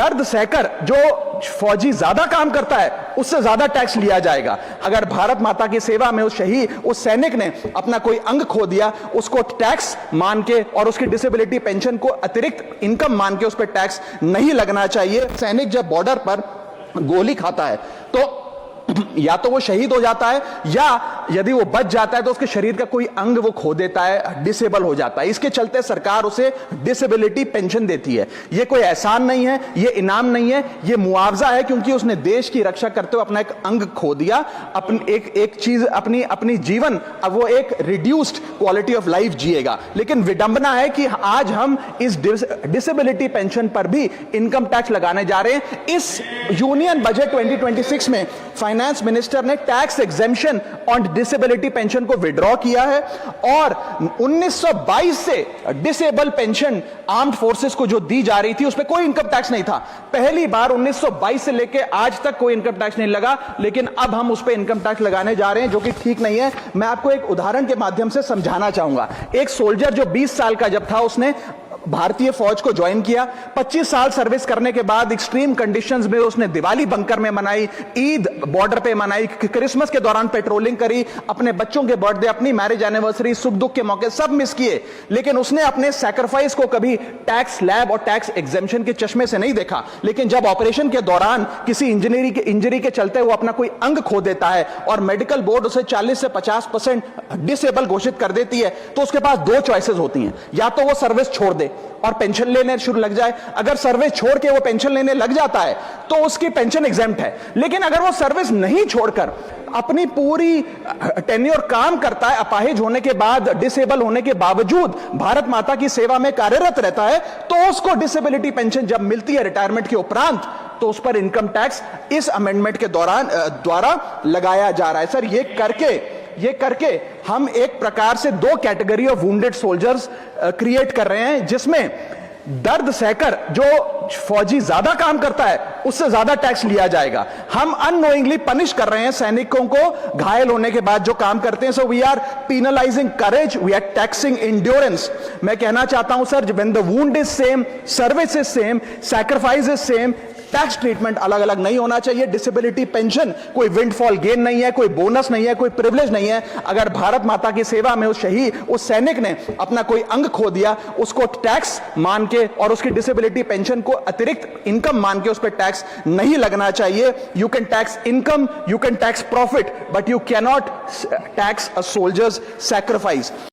दर्द सहकर जो फौजी ज्यादा काम करता है उससे ज्यादा टैक्स लिया जाएगा। अगर भारत माता की सेवा में उस शहीद, उस सैनिक ने अपना कोई अंग खो दिया, उसको टैक्स मान के और उसकी डिसेबिलिटी पेंशन को अतिरिक्त इनकम मान के उस पर टैक्स नहीं लगना चाहिए। सैनिक जब बॉर्डर पर गोली खाता है तो या तो वो शहीद हो जाता है, या यदि वो बच जाता है तो उसके शरीर का कोई अंग वो खो देता है, डिसेबल हो जाता है। इसके चलते सरकार उसे डिसेबिलिटी पेंशन देती है। ये कोई एहसान नहीं है, ये इनाम नहीं है, ये मुआवजा है, क्योंकि उसने देश की रक्षा करते हुए अपना एक अंग खो दिया, अपनी एक चीज, अपनी जीवन, अब वो एक रिड्यूस्ड क्वालिटी ऑफ लाइफ जिएगा। लेकिन विडंबना है कि आज हम इस डिसेबिलिटी पेंशन पर भी इनकम टैक्स लगाने जा रहे हैं। इस यूनियन बजट 2026 में फाइनेंस मिनिस्टर ने tax exemption on disability pension को विड्रॉ किया है और 1922 से डिसेबल पेंशन आर्म्ड फोर्सेस को जो दी जा रही थी उस पर कोई इनकम टैक्स नहीं था। पहली बार 1922 से लेकर आज तक कोई इनकम टैक्स नहीं लगा, लेकिन अब हम उस पर इनकम टैक्स लगाने जा रहे हैं, जो कि ठीक नहीं है। मैं आपको एक उदाहरण के माध्यम से समझाना चाहूंगा। एक सोल्जर जो 20 साल का जब था, उसने भारतीय फौज को ज्वाइन किया। 25 साल सर्विस करने के बाद एक्सट्रीम कंडीशंस में उसने दिवाली बंकर में मनाई, ईद बॉर्डर पे मनाई, क्रिसमस के दौरान पेट्रोलिंग करी, अपने बच्चों के बर्थडे, अपनी मैरिज एनिवर्सरी, सुख दुख के मौके सब मिस किए। लेकिन उसने अपने सैक्रिफाइस को कभी टैक्स स्लैब और टैक्स एग्जेम्पशन के चश्मे से नहीं देखा। लेकिन जब ऑपरेशन के दौरान किसी इंजरी के चलते वो अपना कोई अंग खो देता है और मेडिकल बोर्ड उसे 40 से 50% डिसेबल घोषित कर देती है, तो उसके पास दो चॉइसेस होती हैं। या तो वो सर्विस छोड़ दे और पेंशन लेने शुरू लग जाए। अगर सर्विस छोड़ के वो पेंशन लेने लग जाता है तो उसकी पेंशन एग्जेम्प्ट है। लेकिन अगर वो सर्विस नहीं छोड़कर अपनी पूरी टेन्योर काम करता है, अपाहिज होने के बाद, डिसेबल होने के बावजूद भारत माता की सेवा में कार्यरत रहता है, तो उसको डिसेबिलिटी पेंशन जब मिलती है रिटायरमेंट के उपरांत, तो उस पर इनकम टैक्स इस अमेंडमेंट के द्वारा लगाया जा रहा है। सर, ये करके हम एक प्रकार से दो category of wounded soldiers create कर रहे हैं, जिसमें दर्द सहकर जो फौजी ज्यादा काम करता है उससे ज्यादा टैक्स लिया जाएगा। हम अननोइंगली पनिश कर रहे हैं सैनिकों को घायल होने के बाद जो काम करते हैं। So we are penalising courage, we are taxing endurance. मैं कहना चाहता हूं sir, when the wound is same, service is same, sacrifice is same, tax treatment अलग अलग नहीं होना चाहिए। डिसेबिलिटी पेंशन कोई विंडफॉल गेन नहीं है, कोई बोनस नहीं है, कोई प्रिविलेज नहीं है। अगर भारत माता की सेवा में उस शहीद, उस सैनिक ने अपना कोई अंग खो दिया, उसको टैक्स मान के और उसकी डिसेबिलिटी पेंशन को अतिरिक्त इनकम मान के उस पर टैक्स नहीं लगना चाहिए। You can tax income, you can tax profit, but you cannot tax a soldiers sacrifice.